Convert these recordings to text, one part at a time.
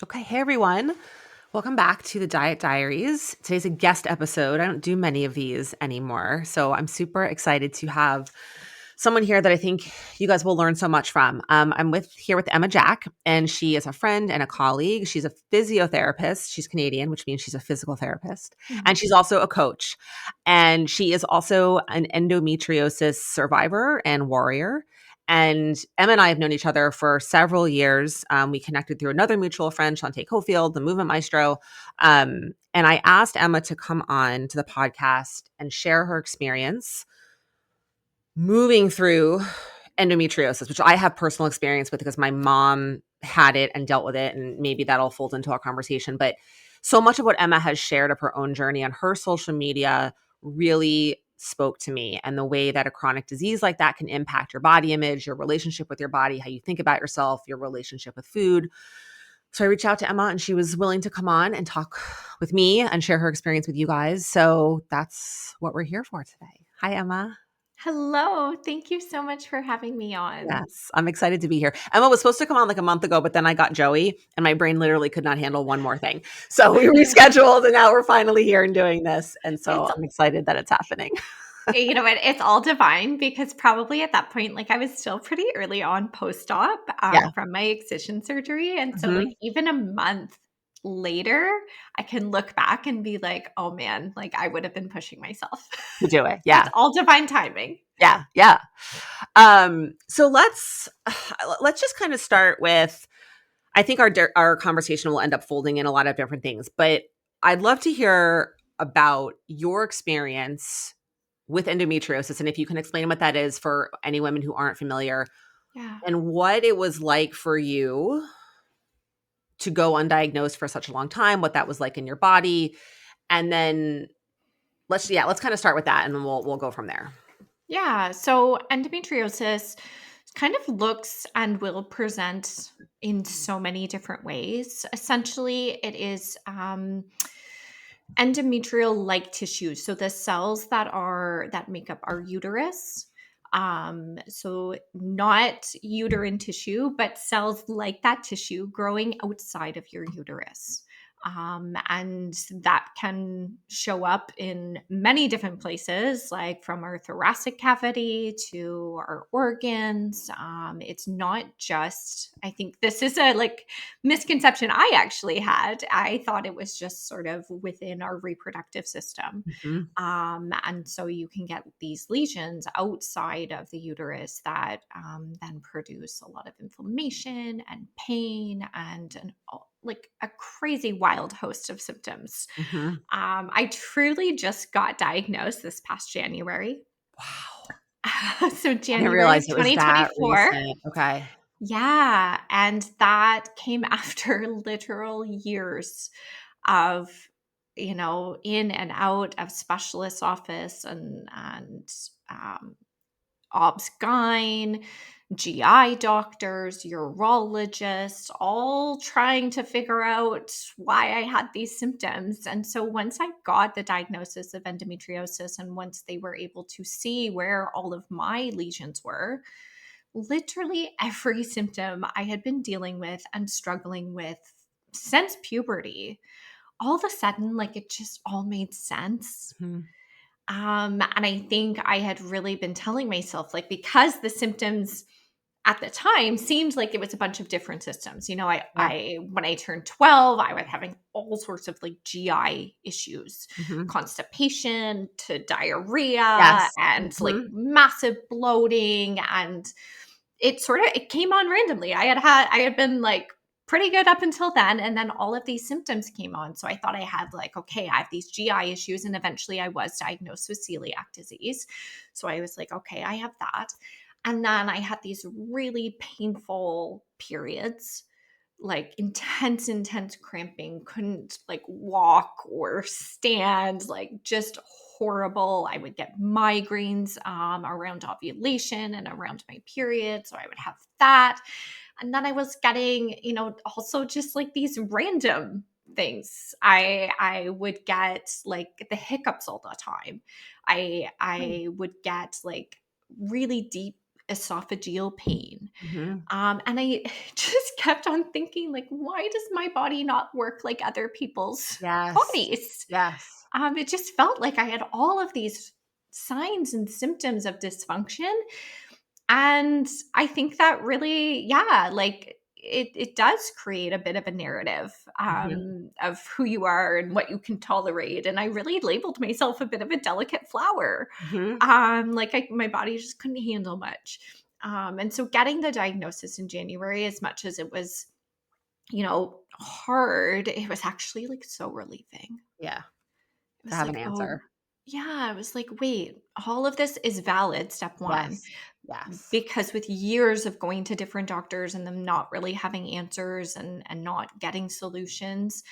Okay, hey everyone. Welcome back to the Diet Diaries. Today's a guest episode. I don't do many of these anymore. So I'm super excited to have someone here that I think you guys will learn so much from. I'm here with Emma Jack, and she is a friend and a colleague. She's a physiotherapist. She's Canadian, which means she's a physical therapist. And Mhm. she's also a coach. And she is also an endometriosis survivor and warrior. And Emma and I have known each other for several years. We connected through another mutual friend, Shantae Cofield, the movement maestro. And I asked Emma to come on to the podcast and share her experience moving through endometriosis, which I have personal experience with because my mom had it and dealt with it. And maybe that'll fold into our conversation. But so much of what Emma has shared of her own journey on her social media really spoke to me, and the way that a chronic disease like that can impact your body image, your relationship with your body, how you think about yourself, your relationship with food. So I reached out to Emma and she was willing to come on and talk with me and share her experience with you guys. So that's what we're here for today. Hi, Emma. Hello. Thank you so much for having me on. Yes, I'm excited to be here. Emma was supposed to come on like a month ago, but then I got Joey and my brain literally could not handle one more thing. So we rescheduled and now we're finally here and doing this. And so It's I'm excited that it's happening. you know what? It's all divine because probably at that point, like I was still pretty early on post-op Yeah. from my excision surgery, and so like Hmm. even a month later, I can look back and be like, "Oh man, like I would have been pushing myself." To do it. It's Yeah. all divine timing. Yeah. Yeah. So let's just kind of start with, I think our conversation will end up folding in a lot of different things, but I'd love to hear about your experience with endometriosis, and if you can explain what that is for any women who aren't familiar, Yeah. and what it was like for you to go undiagnosed for such a long time, what that was like in your body, and then let's kind of start with that, and then we'll go from there. Yeah. So endometriosis kind of looks and will present in so many different ways. Essentially, it is endometrial like tissue. So the cells that make up our uterus. So not uterine tissue, but cells like that tissue growing outside of your uterus. And that can show up in many different places, like from our thoracic cavity to our organs. It's not just, I think this is a like misconception I actually had. I thought it was just sort of within our reproductive system. Mhm. And so you can get these lesions outside of the uterus that then produce a lot of inflammation and pain and like a crazy wild host of symptoms. Mhm. I truly just got diagnosed this past January. Wow. So I didn't January of realize it was that 2024. recent. Okay. Yeah, and that came after literal years of, in and out of specialist office and um, obs-gyn, GI doctors, urologists, all trying to figure out why I had these symptoms. And so once I got the diagnosis of endometriosis and once they were able to see where all of my lesions were, literally every symptom I had been dealing with and struggling with since puberty, all of a sudden, like it just all made sense. Mhm. And I think I had really been telling myself, like, because the symptoms at the time seemed like it was a bunch of different systems. Yeah. I when I turned 12, I was having all sorts of like GI issues, Mhm. constipation to diarrhea Yes. and like Mhm. massive bloating, and it came on randomly. I had been like pretty good up until then, and then all of these symptoms came on. So I thought I had like, okay, I have these GI issues, and eventually I was diagnosed with celiac disease. So I was like, okay, I have that. And then I had these really painful periods, like intense cramping, couldn't like walk or stand, like just horrible. I would get migraines around ovulation and around my period. So I would have that. And then I was getting, also just like these random things. I would get like the hiccups all the time. I would get like really deep esophageal pain. Mhm. And I just kept on thinking, like, why does my body not work like other people's Yes. bodies? Yes. It just felt like I had all of these signs and symptoms of dysfunction. And I think that really, yeah, like it does create a bit of a narrative Mhm. of who you are and what you can tolerate. And I really labeled myself a bit of a delicate flower. Mhm. My body just couldn't handle much. And so getting the diagnosis in January, as much as it was, hard, it was actually like so relieving. Yeah. It To was have an like, answer. oh, yeah, I was like, wait, all of this is valid, step one. Yes. Yes. Because with years of going to different doctors and them not really having answers and not getting solutions,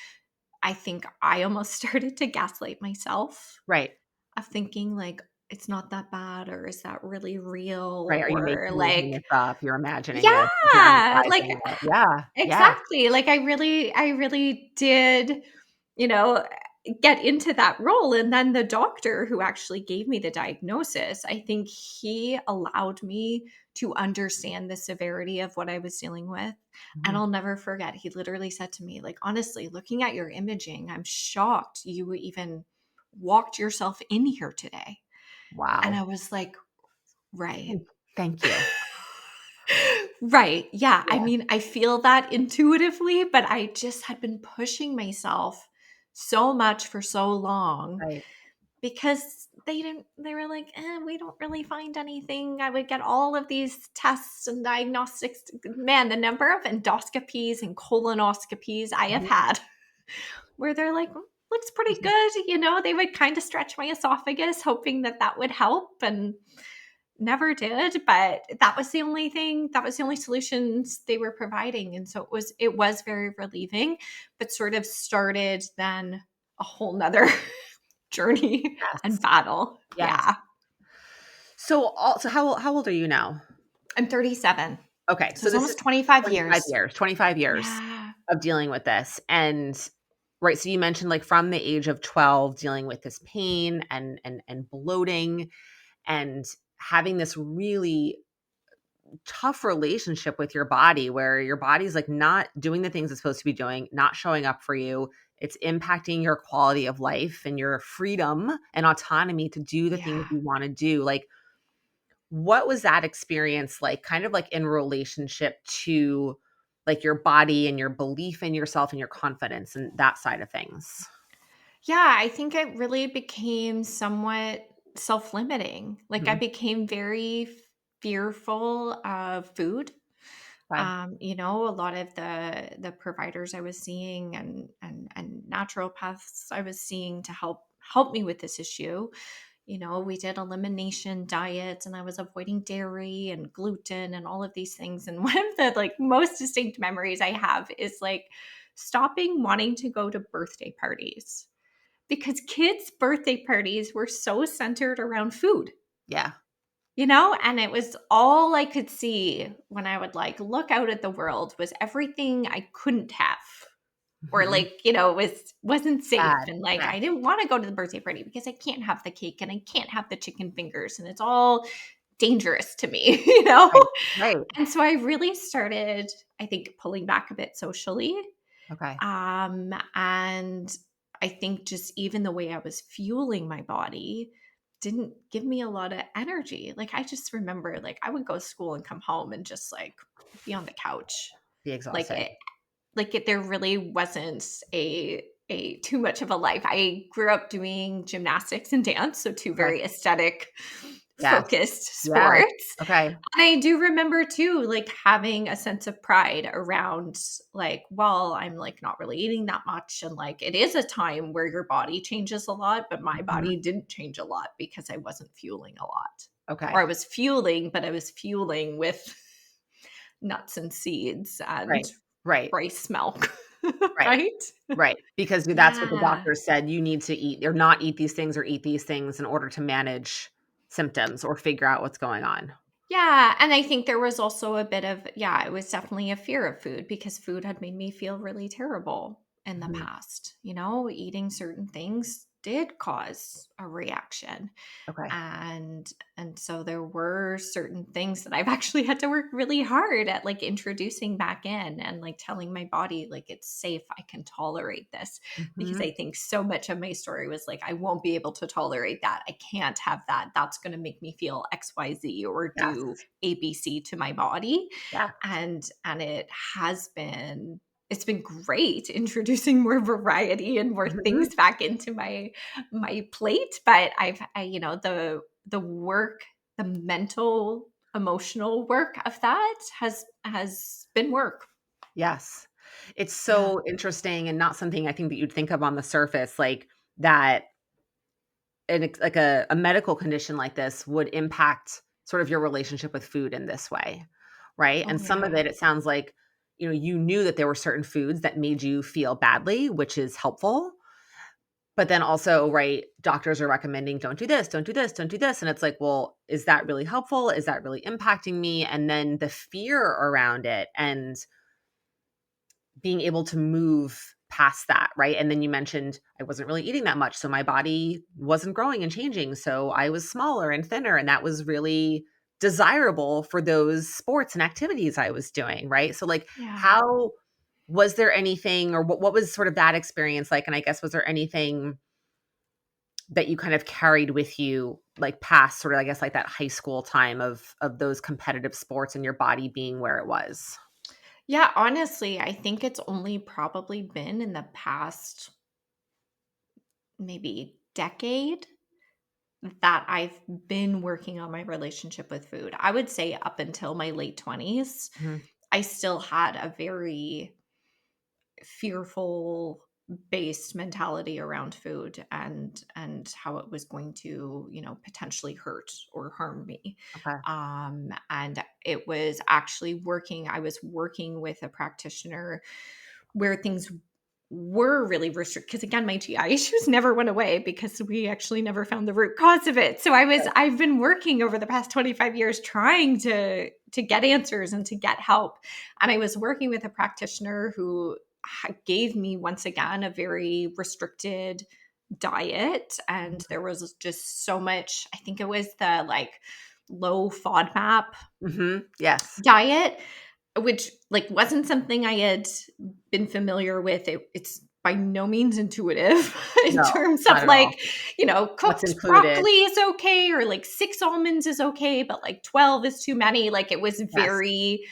I think I almost started to gaslight myself Right. of thinking like, it's not that bad, or is that really real? Right. Are you Or making like, this up? You're imagining this, yeah, like dramatizing it. Yeah. Yeah. exactly. Like I really did, you know, get into that role. And then the doctor who actually gave me the diagnosis, I think he allowed me to understand the severity of what I was dealing with. And Mhm. I'll never forget, he literally said to me, like, honestly, looking at your imaging, I'm shocked you even walked yourself in here today. And I Wow. was like, right. Thank you. Right. Yeah. I Yeah. mean, I feel that intuitively, but I just had been pushing myself so much for so long Right. because they were like, we don't really find anything. I would get all of these tests and diagnostics. Man, the number of endoscopies and colonoscopies I have Mhm. had where they're like, looks pretty good. They would kind of stretch my esophagus, hoping that that would help. And never did, but that was the only solutions they were providing. And so it was very relieving, but sort of started then a whole nother journey and Yes. battle. Yes. Yeah. So how old are you now? I'm 37. Okay, So so it's this is almost 25 25 years. years, 25 years Yeah. of dealing with this, and right, so you mentioned, like, from the age of 12 dealing with this pain and bloating and having this really tough relationship with your body where your body's, like, not doing the things it's supposed to be doing, not showing up for you. It's impacting your quality of life and your freedom and autonomy to do the things Yeah. you wanna do, like, what was that experience like, kind of like in relationship to, like, your body and your belief in yourself and your confidence and that side of things? Yeah, I think it really became somewhat self-limiting. Like I Mhm. became very fearful of food. Okay. A lot of the providers I was seeing and naturopaths I was seeing to help me with this issue. We did elimination diets and I was avoiding dairy and gluten and all of these things. And one of the like most distinct memories I have is like stopping wanting to go to birthday parties because kids' birthday parties were so centered around food. Yeah. And it was all I could see when I would like look out at the world was everything I couldn't have or Mhm. like, wasn't safe. Bad. And like Yeah. I didn't want to go to the birthday party because I can't have the cake and I can't have the chicken fingers and it's all dangerous to me, you know? Right. Right. And so I really started, I think, pulling back a bit socially. Okay. And I think just even the way I was fueling my body didn't give me a lot of energy. Like I just remember like I would go to school and come home and just like be on the couch. Be Like exhausted. there really wasn't a too much of a life. I grew up doing gymnastics and dance, so two Okay. very aesthetic Yes. focused Yes. sports. Okay. I do remember too, like having a sense of pride around like, well, I'm like not really eating that much. And like it is a time where your body changes a lot, but my Mhm. body didn't change a lot because I wasn't fueling a lot. Or Okay. I was fueling, but I was fueling with nuts and seeds and Right. Right. rice milk. Right. Right? Right. Because that's what the Yeah. doctor said, you need to eat or not eat these things or eat these things in order to manage symptoms or figure out what's going on. Yeah, and I think there was also a bit of yeah, it was definitely a fear of food because food had made me feel really terrible in the Mhm. past, eating certain things did cause a reaction. Okay. And so there were certain things that I've actually had to work really hard at, like introducing back in and like telling my body like it's safe, I can tolerate this. Because Mhm. I think so much of my story was like, I won't be able to tolerate that, I can't have that, that's going to make me feel XYZ or do Yes. ABC to my body. Yeah. And it has been, it's been great introducing more variety and more Mhm. things back into my plate. But you know, the work, the mental, emotional work of that has been work. Yes. It's Yeah. so interesting and not something I think that you'd think of on the surface, like, that like a medical condition like this would impact sort of your relationship with food in this way, right? Oh And some of yeah. it sounds like, you knew that there were certain foods that made you feel badly, which is helpful. But then also, right, doctors are recommending, "Don't do this, don't do this, don't do this," and it's like, well, is that really helpful? Is that really impacting me? And then the fear around it and being able to move past that, right? And then you mentioned I wasn't really eating that much, so my body wasn't growing and changing, so I was smaller and thinner, and that was really desirable for those sports and activities I was doing, right? So, like, Yeah. how was there anything, or what was sort of that experience like? And I guess, was there anything that you kind of carried with you, like, past sort of, I guess, like, that high school time of those competitive sports and your body being where it was? Yeah, honestly, I think it's only probably been in the past maybe decade that I've been working on my relationship with food. I would say up until my late 20s, Mhm. I still had a very fearful based mentality around food and how it was going to, you know, potentially hurt or harm me. Okay. And it was actually working, I was working with a practitioner where things were really restricted, because again my GI issues never went away because we actually never found the root cause of it. So I've been working over the past 25 years trying to get answers and to get help. And I was working with a practitioner who gave me once again a very restricted diet, and there was just so much, I think it was the like low FODMAP Mhm. Yes. diet, which like wasn't something I had been familiar with. It's by no means intuitive in No, terms not of at all. like, you know, What's cooked included? broccoli is okay, or like 6 almonds is okay, but like 12 is too many. Like it was Yes. very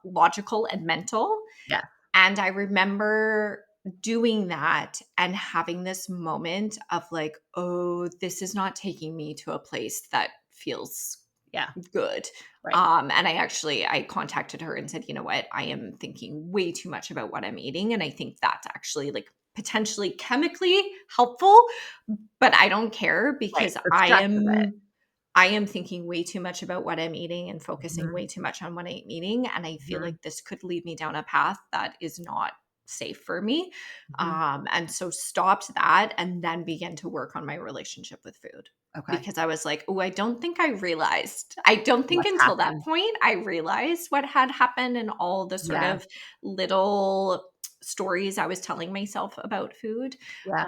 logical and mental. Yeah. And I remember doing that and having this moment of like, oh, this is not taking me to a place that feels Yeah. good. Right. And I contacted her and said, you know what, I am thinking way too much about what I'm eating. And I think that's actually like potentially chemically helpful, but I don't care Right. because The stress of it. I am thinking way too much about what I'm eating and focusing Mhm. way too much on what I'm eating. And I feel Mhm. like this could lead me down a path that is not safe for me. Mhm. And so stopped that and then began to work on my relationship with food, Okay. because I was like, oh, I don't think I realized. I don't think What's until that happened? point I realized what had happened and all the sort Yeah. of little stories I was telling myself about food. Yeah.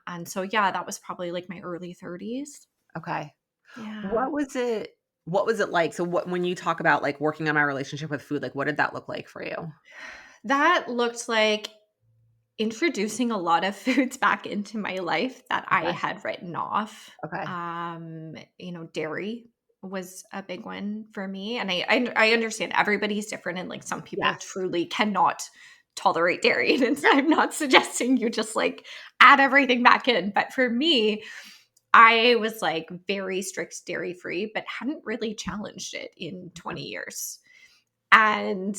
And so, yeah, that was probably like my early 30s. Okay. Yeah. What was it like? So when you talk about, like, working on my relationship with food, like, what did that look like for you? That looked like introducing a lot of foods back into my life that I Okay. had written off. Okay. You know, dairy was a big one for me. And I understand everybody's different, and like some people Yes. truly cannot tolerate dairy. And I'm not suggesting you just like add everything back in. But for me, I was like very strict dairy free, but hadn't really challenged it in Mhm. 20 years. And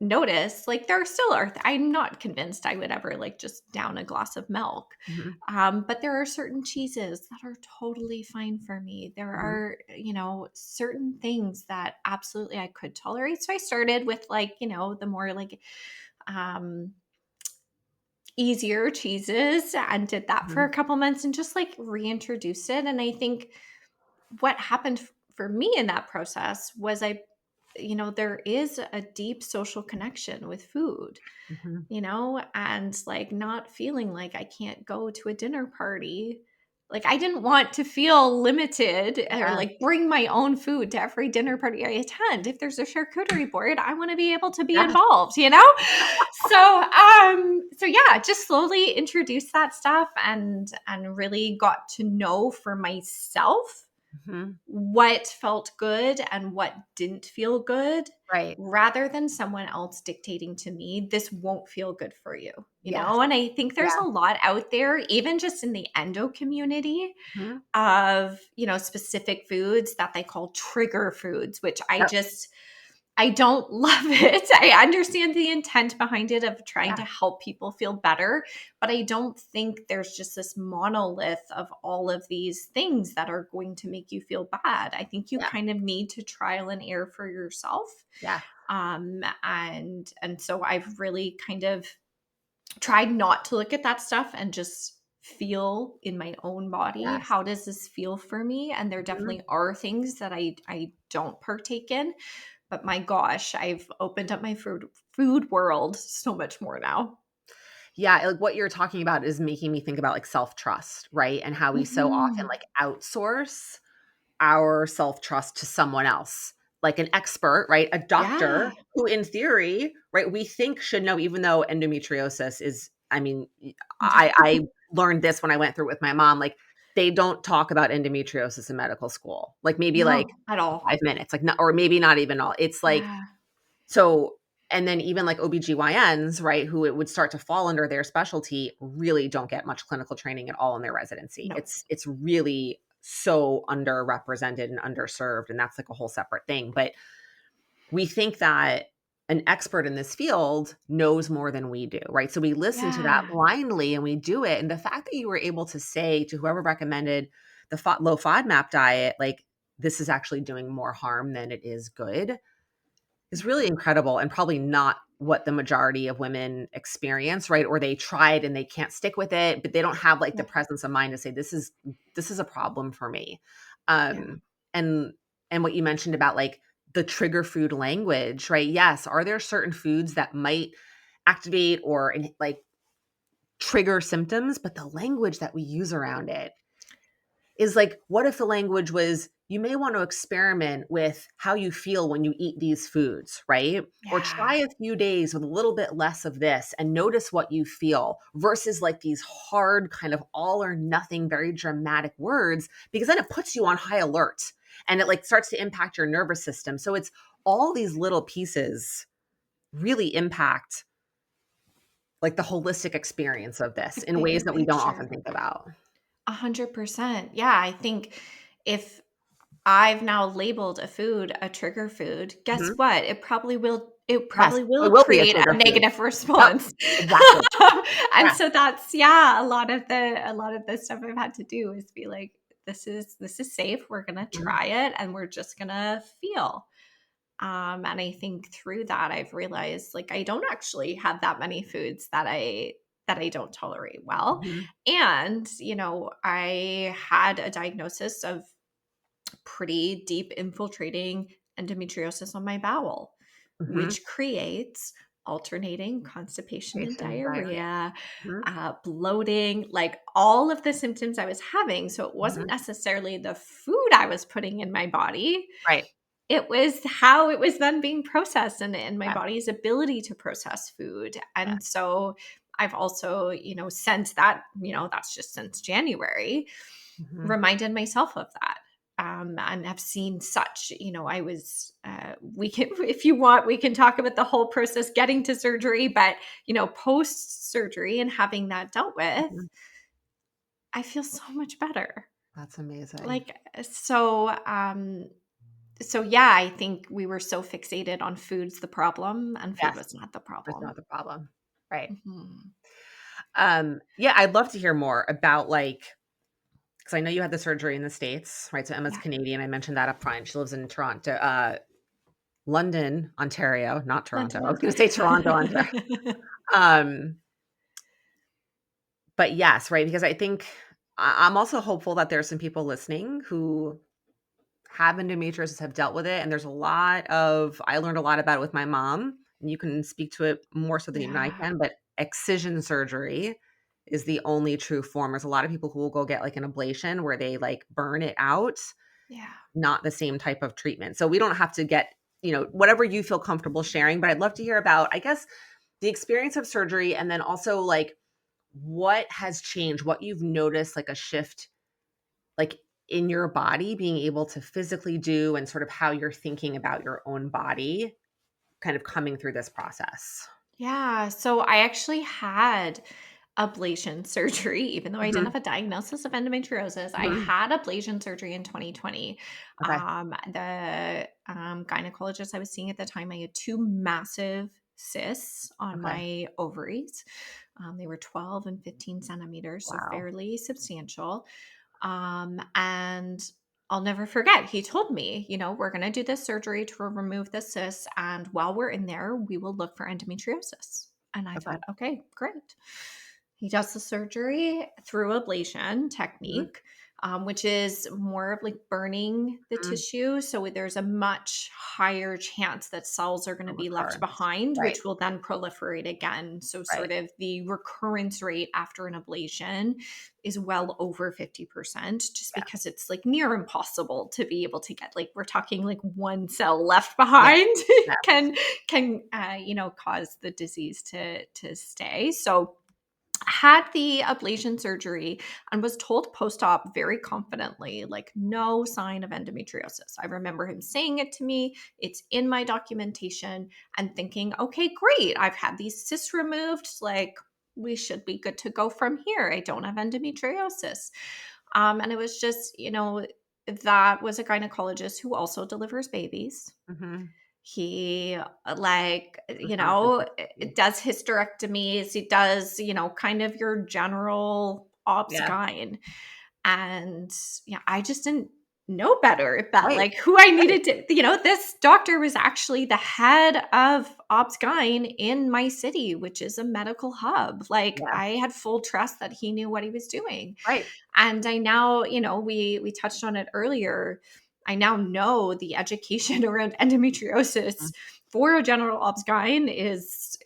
notice like there still are I'm not convinced I would ever like just down a glass of milk. Mhm. But there are certain cheeses that are totally fine for me. There Mhm. are, you know, certain things that absolutely I could tolerate. So I started with like, you know, the more like um easier cheeses and did that for Mhm. a couple months and just like reintroduced it. And I think what happened for me in that process was I there is a deep social connection with food, Mhm. and like not feeling like I can't go to a dinner party. Like I didn't want to feel limited or Yeah. like bring my own food to every dinner party I attend. If there's a charcuterie board, I want to be able to be Yes. involved. So yeah, just slowly introduce that stuff and really got to know for myself Mhm. what felt good and what didn't feel good, Right. rather than someone else dictating to me, this won't feel good for you, Yes. And I think there's Yeah. a lot out there, even just in the endo community, Mhm. of, specific foods that they call trigger foods, which Yep. I don't love it. I understand the intent behind it of trying Yeah. to help people feel better, but I don't think there's just this monolith of all of these things that are going to make you feel bad. I think you Yeah. kind of need to trial and error for yourself. Yeah. And so I've really kind of tried not to look at that stuff and just feel in my own body, Yes. how does this feel for me? And there Mhm. definitely are things that I don't partake in, but my gosh, I've opened up my food world so much more now. Yeah, like, what you're talking about is making me think about, like, self-trust, right? And how we so often, Mhm. like, outsource our self-trust to someone else, like an expert, right? A Yeah. doctor who in theory, right, we think should know, even though endometriosis is, I mean, I learned this when I went through it with my mom, like, they don't talk about endometriosis in medical school, like, maybe, like, No, at all. 5 minutes, like, not, or maybe not even all. It's like, Yeah. so, and then even like OBGYNs, right, who it would start to fall under their specialty, really don't get much clinical training at all in their residency. No. It's really so underrepresented and underserved, and that's like a whole separate thing. But we think that an expert in this field knows more than we do, right? So we listen to that Yeah. blindly and we do it. And the fact that you were able to say to whoever recommended the low FODMAP diet, like, this is actually doing more harm than it is good, is really incredible, and probably not what the majority of women experience, right? Or they tried and they can't stick with it, but they don't have like the Yeah. presence of mind to say, this is a problem for me. Yeah. And what you mentioned about like the trigger food language, right? Yes, are there certain foods that might activate or like trigger symptoms, but the language that we use around it is like, what if the language was, you may want to experiment with how you feel when you eat these foods, right? Or try Yeah. a few days with a little bit less of this and notice what you feel, versus like these hard, kind of all or nothing, very dramatic words, because then it puts you on high alert and it like starts to impact your nervous system. So it's all these little pieces really impact like the holistic experience of this The in ways bigger that we don't picture. often think about. 100%. Yeah. I think if I've now labeled a food a trigger food, guess Mhm. what? It Yes, probably it will will be a create a trigger food. negative Yep, response. exactly. And Yeah. so that's, yeah, a lot of the stuff I've had to do is be like, this is safe. We're gonna Mhm, try it and we're just gonna feel. And I think through that I've realized like I don't actually have that many foods that I don't tolerate well. mhm, And, I had a diagnosis of pretty deep infiltrating endometriosis on my bowel, mhm. which creates alternating constipation and Patient diarrhea. diarrhea, Mhm, bloating, like all of the symptoms I was having. So it wasn't mhm. necessarily the food I was putting in my body, Right. it was how it was then being processed and my Yeah, body's ability to process food. yeah. And so I've also, since that, that's just since January, Mhm, reminded myself of that. And have seen such, I was, we can, if you want, we can talk about the whole process getting to surgery, but, post surgery and having that dealt with, mhm. I feel so much better. That's amazing. Like, so yeah, I think we were so fixated on food's the problem and food Yes, was not the that's problem. not the problem. Right. Mhm. Yeah, I'd love to hear more about, like, because I know you had the surgery in the States, right? So Emma's Yeah. Canadian, I mentioned that up front. She lives in Toronto, London, Ontario, not Toronto. I was London. gonna say Toronto, Ontario. Um, but yes, right, because I think I'm also hopeful that there's some people listening who have endometriosis have dealt with it, and there's a lot of I learned a lot about it with my mom, and you can speak to it more so than even I Yeah. can, but excision surgery is the only true form. There's a lot of people who will go get, like, an ablation where they, like, burn it out, Yeah. not the same type of treatment. So we don't have to get, whatever you feel comfortable sharing, but I'd love to hear about, I guess, the experience of surgery and then also, like, what has changed, what you've noticed, like, a shift, like, in your body being able to physically do and sort of how you're thinking about your own body kind of coming through this process. Yeah. So I actually had ablation surgery, even though I didn't Mhm, have a diagnosis of endometriosis. I mhm. had ablation surgery in 2020. Okay, The gynecologist I was seeing at the time, I had two massive cysts on okay. my ovaries. They were 12 and 15 centimeters, so Wow. fairly substantial. And I'll never forget, he told me, we're going to do this surgery to remove the cysts. And while we're in there, we will look for endometriosis. And I Okay. thought, okay, great. He does the surgery through ablation Mhm, technique, which is more of like burning the mhm. tissue. So there's a much higher chance that cells are going to A be left recurrence. behind, Right, which will then proliferate again. So, right. sort of the recurrence rate after an ablation is well over 50%, just Yeah, because it's like near impossible to be able to get, like, we're talking like one cell left yes, behind yes. can cause the disease to stay. So had the ablation surgery and was told post-op very confidently, like, no sign of endometriosis. I remember him saying it to me. It's in my documentation, and thinking, okay, great, I've had these cysts removed, like, we should be good to go from here. I don't have endometriosis. And it was just, that was a gynecologist who also delivers babies. Mhm. He, It's not just does hysterectomies. He does, kind of your general obs yeah, gyn. And yeah, I just didn't know better, that right, like who I right. needed to, this doctor was actually the head of obs gyn in my city, which is a medical hub. Like, Yeah, I had full trust that he knew what he was doing. right. And I now, we touched on it earlier. I now know the education around endometriosis Mhm. for a general obs-gyn is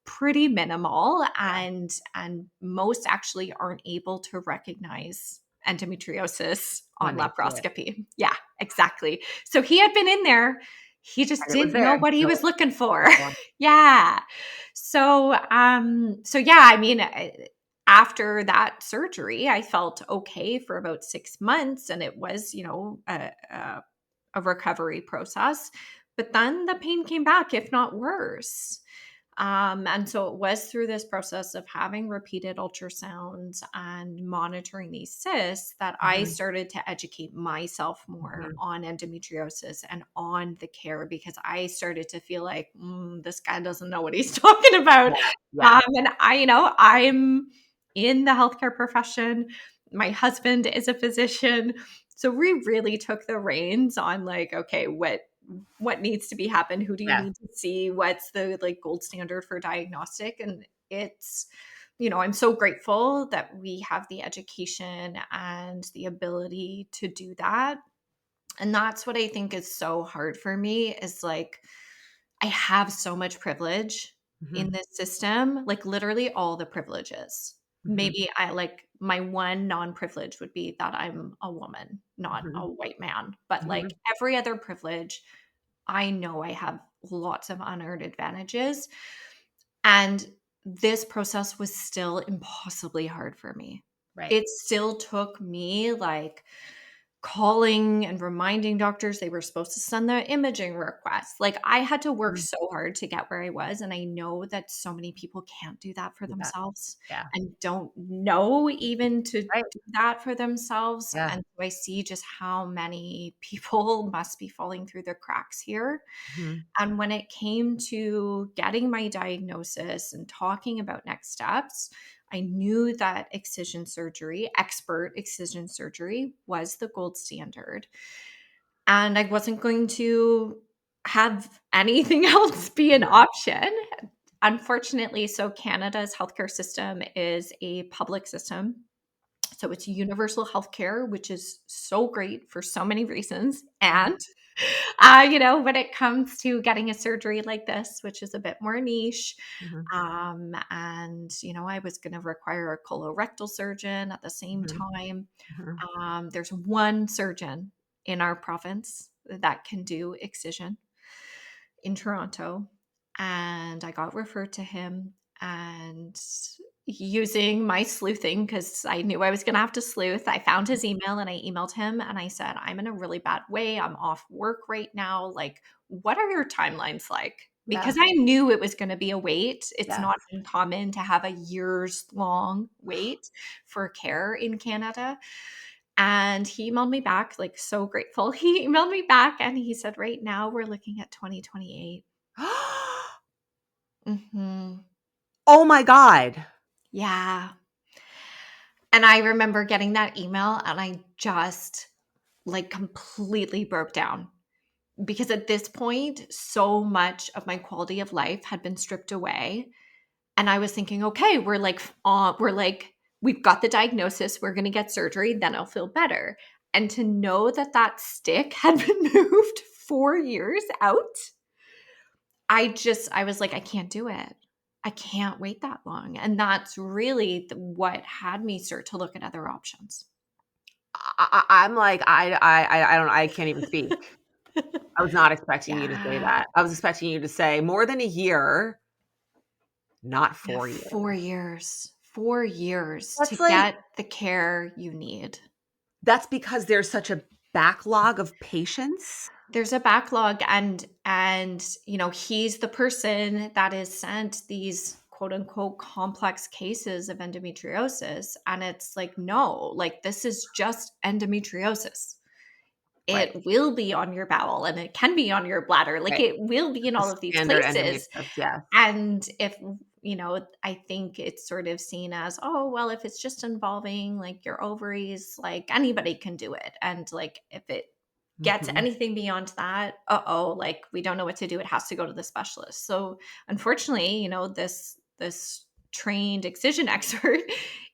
pretty minimal, Yeah, and most actually aren't able to recognize endometriosis when on they see it, laparoscopy. Yeah, exactly. So he had been in there. He just and it was didn't know there. what he No was looking for. one Yeah. So yeah, I mean, after that surgery, I felt okay for about 6 months, and it was, a recovery process. But then the pain came back, if not worse. And so it was through this process of having repeated ultrasounds and monitoring these cysts that I Mhm, started to educate myself more mhm. on endometriosis and on the care, because I started to feel like, this guy doesn't know what he's talking about. Yeah, yeah. And I'm in the healthcare profession. My husband is a physician. So we really took the reins on, like, okay, what needs to be happen, who do you Yeah. need to see, what's the, like, gold standard for diagnostic. And it's, I'm so grateful that we have the education and the ability to do that. And that's what I think is so hard for me, is like, I have so much privilege in Mhm, this system, like literally all the privileges. mhm, Maybe I, like, my one non-privilege would be that I'm a woman, not a mhm, white man. But like mhm. every other privilege, I know I have lots of unearned advantages. And this process was still impossibly hard for me. Right. It still took me, like, calling and reminding doctors they were supposed to send the imaging requests. Like, I had to work Mhm. so hard to get where I was, and I know that so many people can't do that for Do that. themselves Yeah. and don't know even to Right. do that for themselves. Yeah. And so I see just how many people must be falling through the cracks here. Mhm. And when it came to getting my diagnosis and talking about next steps, I knew that excision surgery, expert excision surgery, was the gold standard. And I wasn't going to have anything else be an Mhm. option. Unfortunately, so Canada's healthcare system is a public system. So it's universal healthcare, which is so great for so many reasons. Mhm. And, when it comes to getting a surgery like this, which is a bit more niche, Mhm. and, I was going to require a colorectal surgeon at the same Mhm. time. Mhm. There's one surgeon in our province that can do excision in Toronto. And I got referred to him, and using my sleuthing, because I knew I was going to have to sleuth, I found his email and I emailed him and I said, I'm in a really bad way. I'm off work right now. Like, what are your timelines like? Yeah. Because I knew it was going to be a wait. It's Yes. not uncommon to have a years long wait for care in Canada. And he emailed me back, like, so grateful. He emailed me back and he said, right now we're looking at 2028. Mhm. Oh my god. Yeah. And I remember getting that email and I just, like, completely broke down because at this point, so much of my quality of life had been stripped away. And I was thinking, okay, we've got the diagnosis, we're going to get surgery, then I'll feel better. And to know that that stick had been moved 4 years out, I was like, I can't do it. I can't wait that long. And that's really what had me start to look at other options. I'm like, I don't, I can't even speak. I was not expecting you to say Yeah. that. I was expecting you to say more than a year, not Yeah, 4 4 years. years. 4 years to That's like get the care you need. that's because there's such a backlog of patients? There's a backlog, and he's the person that is sent these quote unquote complex cases of endometriosis, and it's like, no, like, this is just endometriosis. Right, It will be on your bowel and it can be on your bladder, like, right. it will be in The all of these standard places. endometriosis, yes. And if, I think it's sort of seen as, oh, well, if it's just involving like your ovaries, like, anybody can do it. And like, if it gets Mhm. anything beyond that, like, we don't know what to do. It has to go to the specialist. So unfortunately, this trained excision expert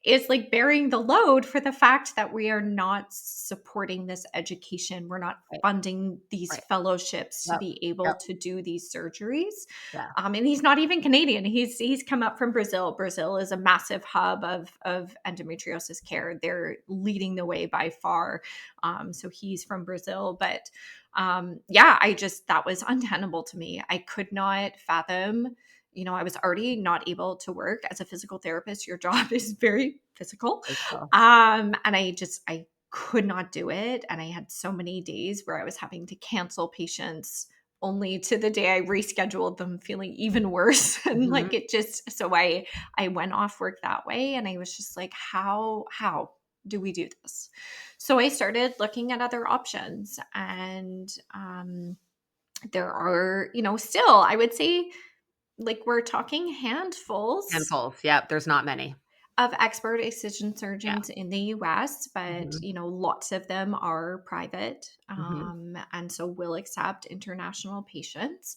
is like bearing the load for the fact that we are not supporting this education. We're not Right, funding these right. fellowships to Yep, be able yep, to do these surgeries. yeah. And he's not even Canadian. He's come up from Brazil. Brazil is a massive hub of endometriosis care. They're leading the way by far. So he's from Brazil, but yeah, that was untenable to me. I could not fathom. I was already not able to work as a physical therapist. Your job is very physical, It's tough. and I could not do it. And I had so many days where I was having to cancel patients only to the day I rescheduled them feeling even worse. And Mhm. like, it just, so I went off work that way and I was just like, how do we do this? So I started looking at other options, and there are, still, I would say, like, we're talking handfuls Handfuls, yep, there's not many. of expert excision Yeah. surgeons in the US, but Mhm, lots of them are private, mhm, and so will accept international patients.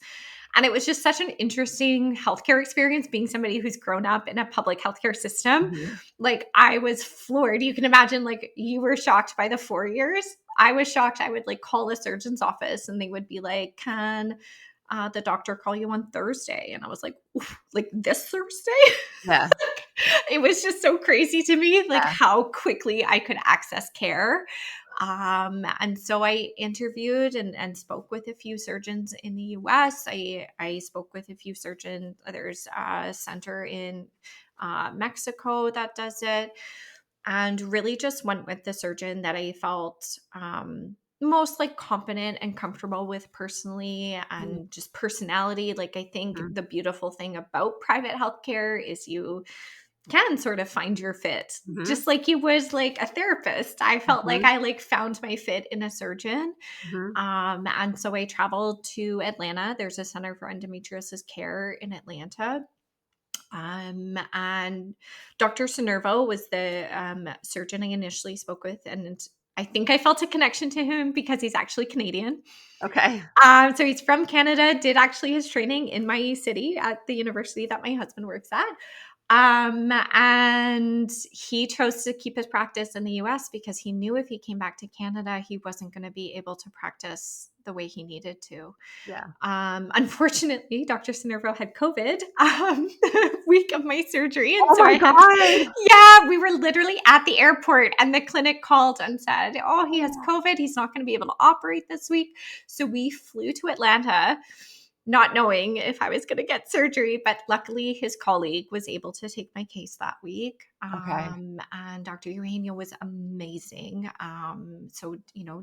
And it was just such an interesting healthcare experience being somebody who's grown up in a public healthcare system. mhm. Like, I was floored. You can imagine, like, you were shocked by the 4 years. I was shocked. I would like call a surgeon's office and they would be like, can the doctor call you on Thursday? And I was like, "Oof, like this Thursday?" Yeah, It was just so crazy to me, like, yeah. how quickly I could access care. And so I interviewed and spoke with a few surgeons in the US. I spoke with a few surgeons. There's a center in Mexico that does it, and really just went with the surgeon that I felt most like competent and comfortable with personally, Mhm, and just personality. Like, I think mhm, the beautiful thing about private healthcare is you can sort of find your fit, mhm, just like you would like a therapist. I felt like mhm, I like found my fit in a surgeon. mhm. And so I traveled to Atlanta. There's a Center for Endometriosis Care in Atlanta. And Dr. Sinervo was the surgeon I initially spoke with. And I think I felt a connection to him because he's actually Canadian. Okay. So he's from Canada, did actually his training in my city at the university that my husband works at. And he chose to keep his practice in the US because he knew if he came back to Canada, he wasn't going to be able to practice the way he needed to. Yeah. Unfortunately, Dr. Sinervo had COVID the week of my surgery. And Oh so my I had, God. yeah, we were literally at the airport and the clinic called and said, oh, he has Oh, COVID. He's not going to be able to operate this week. So we flew to Atlanta, not knowing if I was going to get surgery, but luckily his colleague was able to take my case that week. okay. And Dr. Eugenio was amazing. So,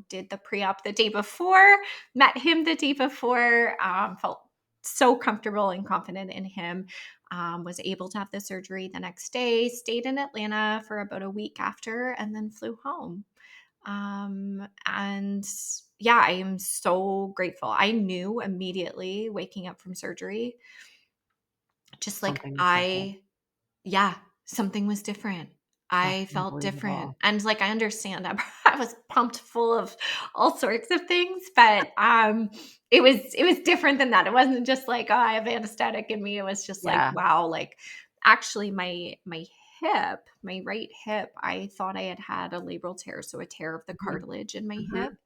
did the pre-op the day before, met him the day before, felt so comfortable and confident in him. Was able to have the surgery the next day, stayed in Atlanta for about a week after, and then flew home. And yeah, I am so grateful. I knew immediately waking up from surgery, just like Something was different. yeah, something was different. That's I felt different. unbelievable. And like I understand I was pumped full of all sorts of things, but it was different than that. It wasn't just like, oh, I have anesthetic in me. It was just like, Yeah. wow, like actually my hip, my right hip, I thought I had a labral tear, so a tear of the Mhm. cartilage in my hip. Mhm.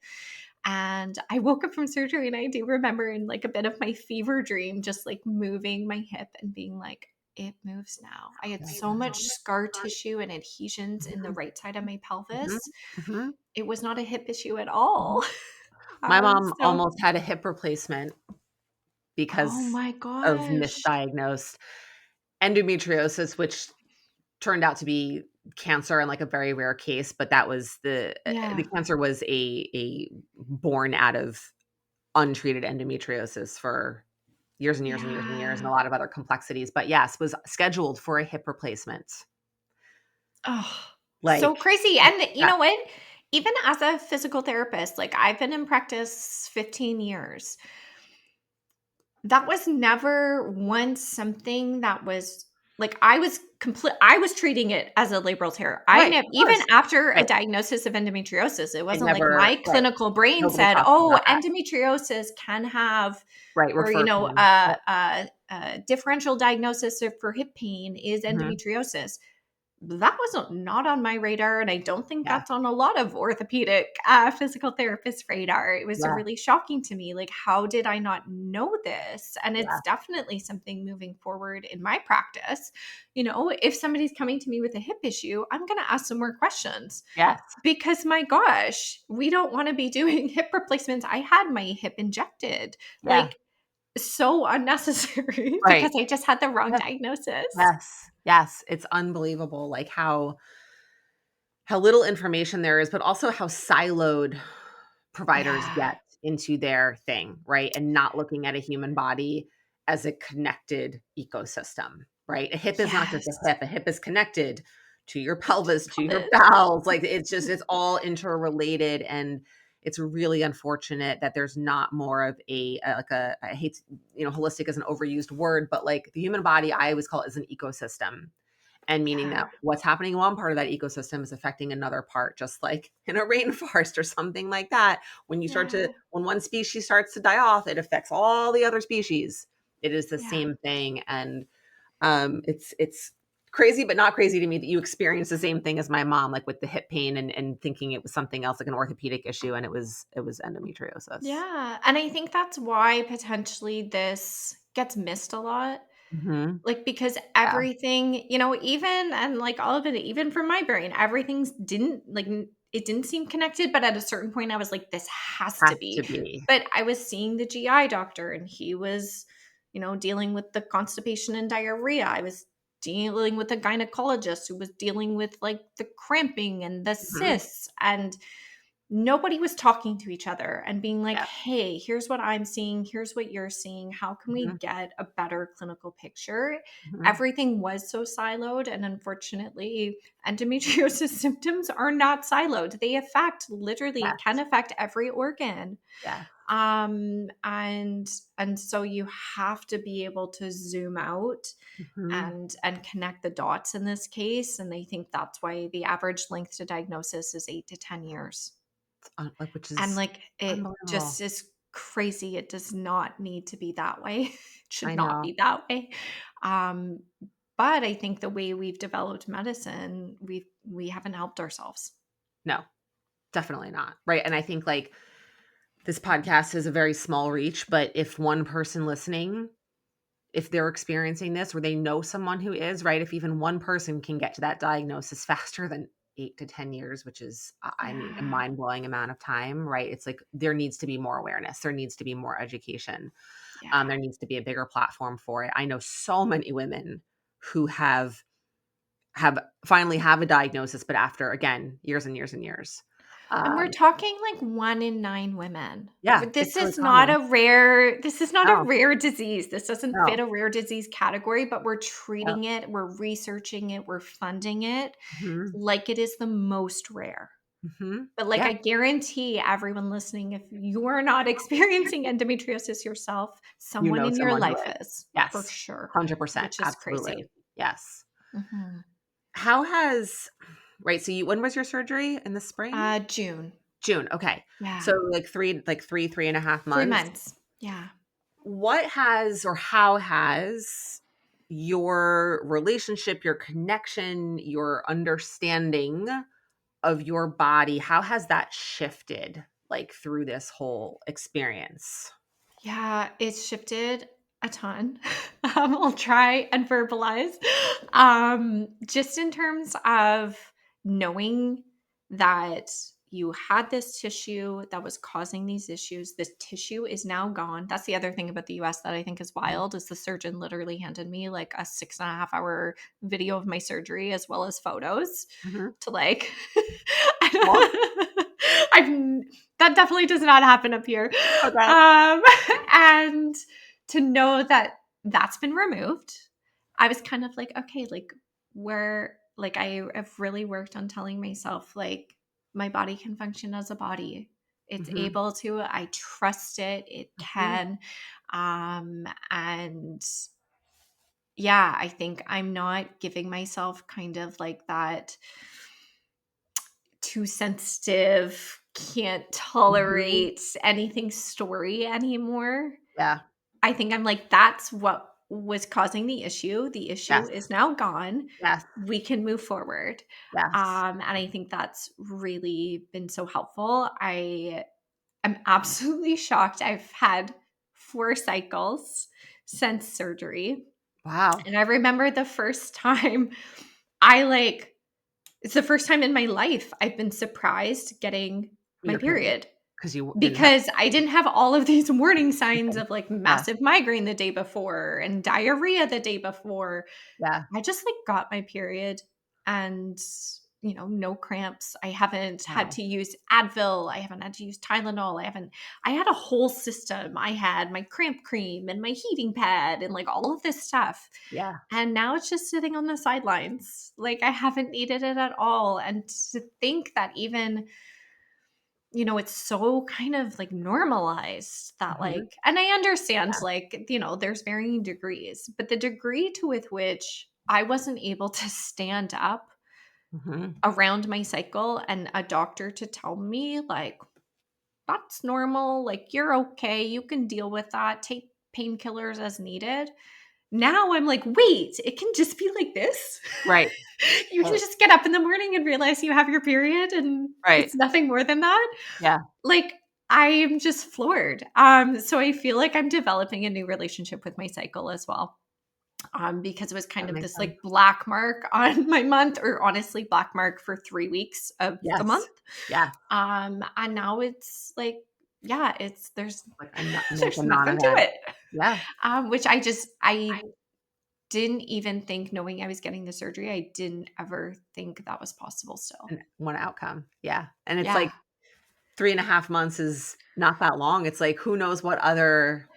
And I woke up from surgery and I do remember in like a bit of my fever dream, just like moving my hip and being like, it moves now. I had Right so now. much scar tissue and adhesions in the Mhm. right side of my Mhm. pelvis. Mhm. It was not a hip issue at all. Mhm. My mom So, almost had a hip replacement oh because my of gosh. misdiagnosed endometriosis, which turned out to be cancer and like a very rare case, but that was the Yeah. cancer was a born out of untreated endometriosis for years and years and years and years and a Yeah. lot of other complexities. But yes, was scheduled for a hip replacement. Oh, so Like, crazy. And you yeah, know what? Even as a physical therapist, like I've been in practice 15 years. That was never once something that was like I was treating it as a labral tear. I right, never, of even course. after a Right. diagnosis of endometriosis, it It wasn't like never my right. clinical brain Nobody said, talks "Oh, about that. endometriosis can have," Right, or refer to them. Yep. a differential diagnosis for hip pain is Mhm. endometriosis. That was not on my radar, and I don't think Yeah, that's on a lot of orthopedic, physical therapists' radar. It was yeah, really shocking to me, like, how did I not know this? And it's yeah. definitely something moving forward in my practice. If somebody's coming to me with a hip issue, I'm gonna ask some more questions Yes. because my gosh, we don't wanna be doing hip replacements. I had my hip injected, Yeah. like, so unnecessary because Right. I just had the wrong Yes, diagnosis. yes, yes. It's unbelievable, like, how little information there is, but also how siloed providers Yeah. get into their thing, right? And not looking at a human body as a connected ecosystem, right? A hip is not just Yes. a hip. A hip is connected to your pelvis, to your Pelvis. bowels. Like it's all interrelated, and it's really unfortunate that there's not more of like a I hate holistic is an overused word, but like the human body, I always call it as an ecosystem, and meaning Yeah. that what's happening in one part of that ecosystem is affecting another part, just like in a rainforest or something like that. Yeah. When one species starts to die off, it affects all the other species. It is the Yeah. same thing. And it's crazy, but not crazy to me that you experienced the same thing as my mom, like with the hip pain and thinking it was something else, like an orthopedic issue, and it was endometriosis. Yeah. And I think that's why potentially this gets missed a lot. Hmm. Like, because Yeah, everything, even and like all of it, even from my brain, everything's didn't like it didn't seem connected, but at a certain point I was like, this has to has to be. be. But I was seeing the GI doctor and he was, dealing with the constipation and diarrhea. I was dealing with a gynecologist who was dealing with like the cramping and the Hmm. cysts, and nobody was talking to each other and being like, Yeah. hey, here's what I'm seeing, here's what you're seeing, how can we Hmm. get a better clinical picture? Hmm. Everything was so siloed, and unfortunately endometriosis symptoms are not siloed. They affect, literally can Yes. affect every organ. Yes. And so you have to be able to zoom out Hmm. and connect the dots in this case, and I think that's why the average length to diagnosis is 8 to 10 years. Like, which And, is like, it unbelievable. just is crazy. It does not need to be that way. It should I not know. be that way. Um, But I think the way we've developed medicine, we haven't helped ourselves. No, definitely not. Right. And I think like this podcast is a very small reach, but if one person listening, if they're experiencing this or they know someone who is, right, if even one person can get to that diagnosis faster than 8 to 10 years, which is, I mean, a Yeah. mind-blowing amount of time, right? It's like there needs to be more awareness. There needs to be more education. Yeah. There needs to be a bigger platform for it. I know so many women who have finally have a diagnosis, but after, again, years and years and years. And we're Um, talking like 1 in 9 women. yeah, it's really common. This is not a No, rare disease. This doesn't fit no. a rare disease category, but we're Yeah. treating it, we're researching it, we're funding it Mhm. like it is the most rare. Mhm. But like Yeah. I guarantee everyone listening, if you're not experiencing endometriosis yourself, You someone know in your someone who life is. is for Yes. sure, 100%. which is crazy. Absolutely. Yes. Mhm. How has right, so you when was your surgery? In the spring? June. June, okay. Yeah. So, like 3 and a half 3 months. months. Yeah. What has or how has your relationship, your connection, your understanding of your body, how has that shifted, like, through this whole experience? Yeah, it's shifted a ton. I'll try and verbalize. Just in terms of knowing that you had this tissue that was causing these issues. This tissue is now gone. That's the other thing about the US that I think is Mhm. wild is the surgeon literally handed me like a 6.5 hour video of my surgery as well as photos Mhm. to like Well, I've that definitely does not happen up here. okay. Um, and to know that that's been removed, I was kind of like, okay, like where like I have really worked on telling myself like my body can function as a body. It's Mhm. able to. I trust it. It Mhm. can. And yeah, I think I'm not giving myself kind of like that too sensitive, can't Mhm. tolerate anything story anymore. Yeah. I think I'm like, that's what was causing the issue. The issue Yes. is now gone. Yes. We can move forward. Yes. And I think that's really been so helpful. I am absolutely shocked. I've had 4 cycles since surgery. Wow. And I remember the first time I like it's the first time in my life I've been surprised getting my Your period, period because you didn't have because I didn't have all of these warning signs okay. of like Yeah. massive migraine the day before and diarrhea the day before. Yeah. I just like got my period and no cramps. I haven't had Wow. to use Advil. I haven't had to use Tylenol. I had a whole system. I had my cramp cream and my heating pad and like all of this stuff. Yeah. And now it's just sitting on the sidelines. Like I haven't needed it at all. And to think that even it's so kind of like normalized that Mhm. like and I understand Yeah. like there's varying degrees, but the degree to with which I wasn't able to stand up Mhm. around my cycle and a doctor to tell me like that's normal, like you're okay, you can deal with that, take painkillers as needed. Now I'm like, wait, it can just be like this. Right. You can Right. just get up in the morning and realize you have your period and Right. it's nothing more than that. Yeah. Like I'm just floored. So I feel like I'm developing a new relationship with my cycle as well. Because it was kind That of makes this sense. like black mark on my month, or honestly, black mark for 3 weeks of the Yes. month. Yeah. And now it's like, yeah, it's Like a no like a there's nothing to non-event. it. Yeah. Which I didn't even think, knowing I was getting the surgery, I didn't ever think that was possible still. And one outcome. Yeah. And it's Yeah. like 3 and a half months is not that long. It's like, who knows what other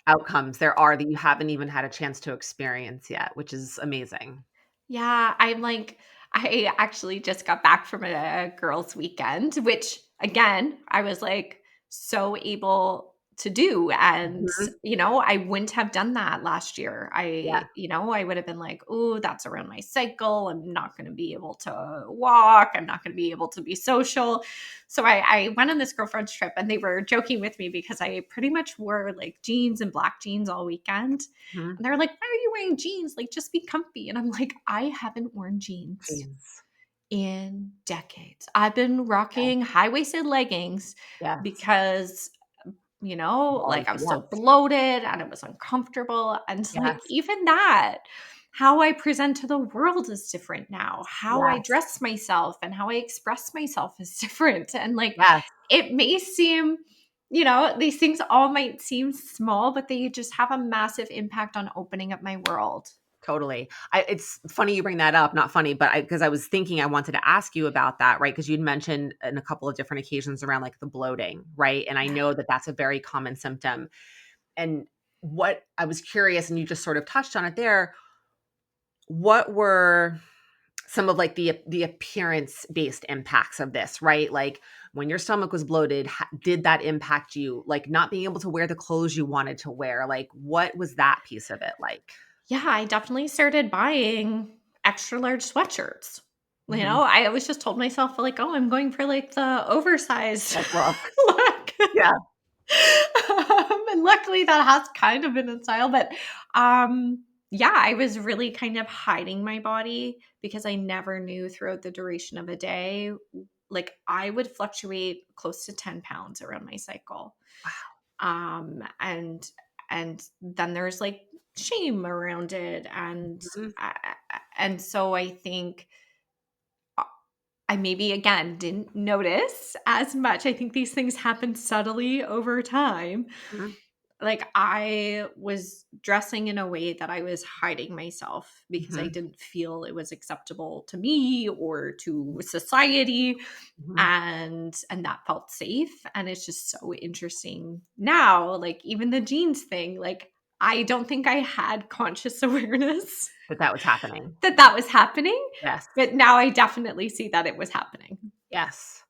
outcomes there are that you haven't even had a chance to experience yet, which is amazing. Yeah, I'm like, I actually just got back from a girls' weekend, which again, I was like so able to do. And, Mhm. I wouldn't have done that last year. Yeah. I would have been like, oh, that's around my cycle. I'm not going to be able to walk. I'm not going to be able to be social. So I went on this girlfriend's trip and they were joking with me because I pretty much wore like jeans and black jeans all weekend. Mhm. And they're like, why are you wearing jeans? Like, just be comfy. And I'm like, I haven't worn jeans Jeans. in decades. I've been Yeah. rocking high waisted leggings Yes. because Of all the like I was so yes. bloated and it was uncomfortable. And like Yes. even that, how I present to the world is different now. How I Yes. dress myself and how I express myself is different. And like Yes. it may seem, these things all might seem small, but they just have a massive impact on opening up my world. Totally. It's funny you bring that up. Not funny, but because I was thinking I wanted to ask you about that, right? Because you'd mentioned in a couple of different occasions around like the bloating, right? And I Yeah. know that that's a very common symptom. And what I was curious, and you just sort of touched on it there. What were some of like the appearance based impacts of this, right? Like when your stomach was bloated, did that impact you? Like not being able to wear the clothes you wanted to wear? Like what was that piece of it like? Yeah, I definitely started buying extra large sweatshirts. Mhm. I always just told myself like, "Oh, I'm going for like the oversized Like, look. look." Yeah. And luckily that has kind of been in style, but yeah, I was really kind of hiding my body because I never knew throughout the duration of a day. Like I would fluctuate close to 10 pounds around my cycle. Wow. And then there's like shame around it, Mhm. and so I think uh, I maybe again didn't notice as much. I think these things happen subtly over time. Mhm. Like I was dressing in a way that I was hiding myself because I Mhm. didn't feel it was acceptable to me or to society, Mhm. and that felt safe. And it's just so interesting now, like even the jeans thing, like I don't think I had conscious awareness That was happening. that that was happening, Yes. but now I definitely see that it was happening. Yes.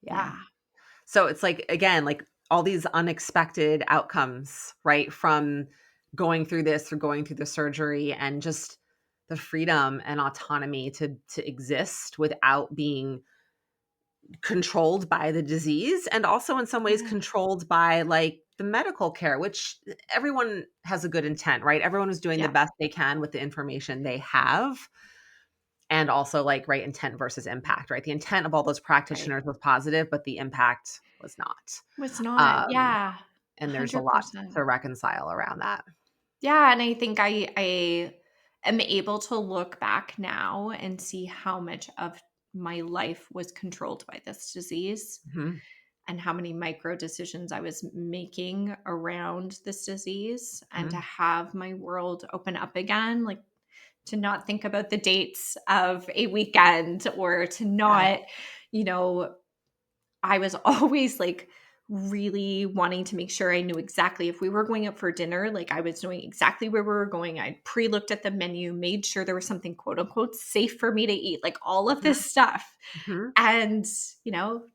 Yeah. Yeah. So it's like, again, like all these unexpected outcomes, right? From going through this or going through the surgery and just the freedom and autonomy to exist without being controlled by the disease and also in some ways Yeah. controlled by like the medical care, which everyone has a good intent, right? Everyone is doing the Yeah. best they can with the information they have. And also like right intent versus impact, right? The intent of all those Right. practitioners was positive, but the impact was not. Was not. Um, Yeah. and there's a lot 100%. to reconcile around that. Yeah, and I think I am able to look back now and see how much of my life was controlled by this disease Mhm, and how many micro decisions I was making around this disease, and to mhm. have my world open up again, like to not think about the dates of a weekend or to Yeah, not, you know, I was always like really wanting to make sure I knew exactly if we were going out for dinner, like I was knowing exactly where we were going. I'd pre looked at the menu, made sure there was something quote unquote safe for me to eat, like all of mhm, this stuff. mhm. And, you know,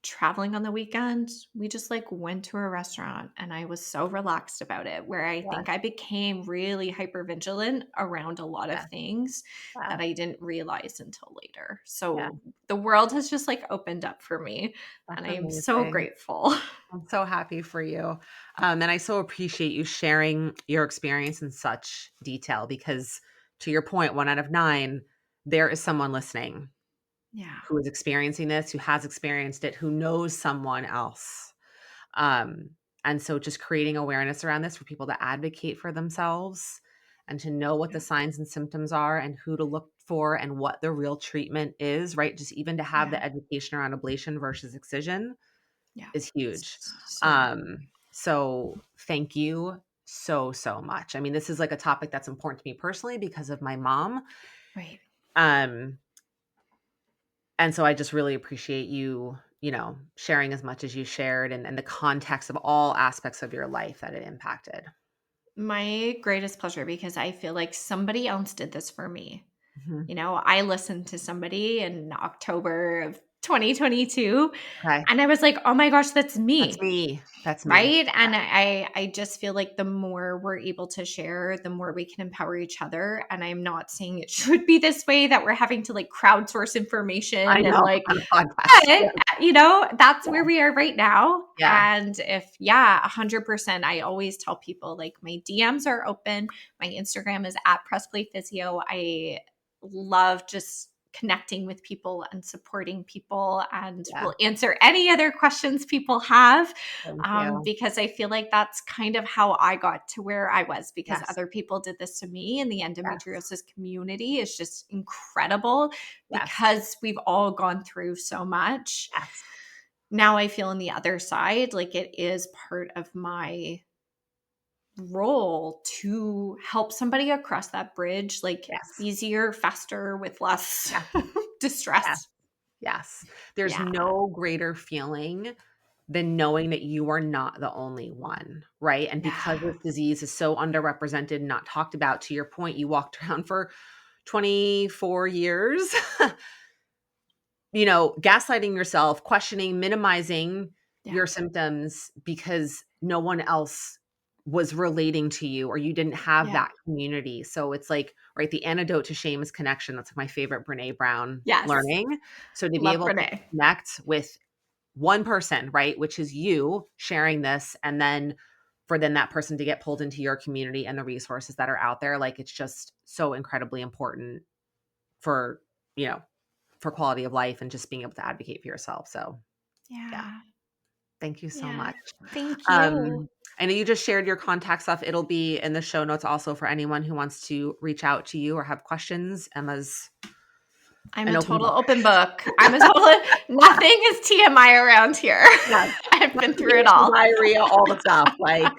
traveling on the weekend, we just like went to a restaurant and I was so relaxed about it, where I Yes, think I became really hyper vigilant around a lot of yes, things yes, that I didn't realize until later. yeah. So the world has just like opened up for me and That's I am so amazing. grateful. I'm so happy for you. And I so appreciate you sharing your experience in such detail because to your point, 1 out of 9, there is someone listening Yeah. who is experiencing this, who has experienced it, who knows someone else. Um, and so just creating awareness around this for people to advocate for themselves and to know what Yeah. the signs and symptoms are and who to look for and what the real treatment is, right? Just even to have Yeah. the education around ablation versus excision Yeah. is huge. It's so important. So thank you so, so much. I mean, this is like a topic that's important to me personally because of my mom. Right. Um, and so I just really appreciate you, sharing as much as you shared and the context of all aspects of your life that it impacted. My greatest pleasure, because I feel like somebody else did this for me. Mhm. I listened to somebody in October of 2022. Okay. And I was like, oh my gosh, that's That's me. me. That's me. Right. And I just feel like the more we're able to share, the more we can empower each other. And I'm not saying it should be this way that we're having to like crowdsource I information and know, like, on a podcast. but, Yeah. that's Yeah. where we are right now. Yeah. And if, yeah, 100%, I always tell people like my DMs are open. My Instagram is at PressPlayPhysio. I love just connecting with people and supporting people and Yeah. will answer any other questions people have, Thank you. because I feel like that's kind of how I got to where I was because Yes. other people did this to me. And the Yes. endometriosis community is just incredible Yes. because we've all gone through so much. Yes. Now I feel on the other side, like it is part of my role to help somebody across that bridge, like Yes. easier, faster, with less Yes. Yes. distress. Yes. There's Yeah. no greater feeling than knowing that you are not the only one, right? And because Yeah. this disease is so underrepresented and not talked about, to your point, you walked around for 24 years, gaslighting yourself, questioning, minimizing Yeah. your symptoms because no one else was relating to you or you didn't have Yeah. that community. So it's like, right, the antidote to shame is connection. That's my favorite Brene Brown Yes. learning. So to be Love able to Brene. connect with one person, right, which is you sharing this, and then for then that person to get pulled into your community and the resources that are out there, like it's just so incredibly important for, you know, for quality of life and just being able to advocate for yourself. So, yeah, Yeah. thank you so Yeah. much. Thank you. I know you just shared your contact stuff. It'll be in the show notes also for anyone who wants to reach out to you or have questions. Emma's I'm an a open total book. open book. I'm a total nothing is TMI around here. Yeah. I've been through it Menstruation, all. diarrhea, all the stuff. Like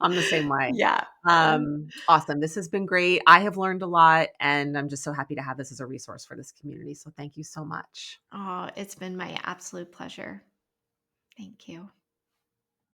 I'm the same way. Yeah. Awesome. This has been great. I have learned a lot and I'm just so happy to have this as a resource for this community. So thank you so much. Oh, it's been my absolute pleasure. Thank you.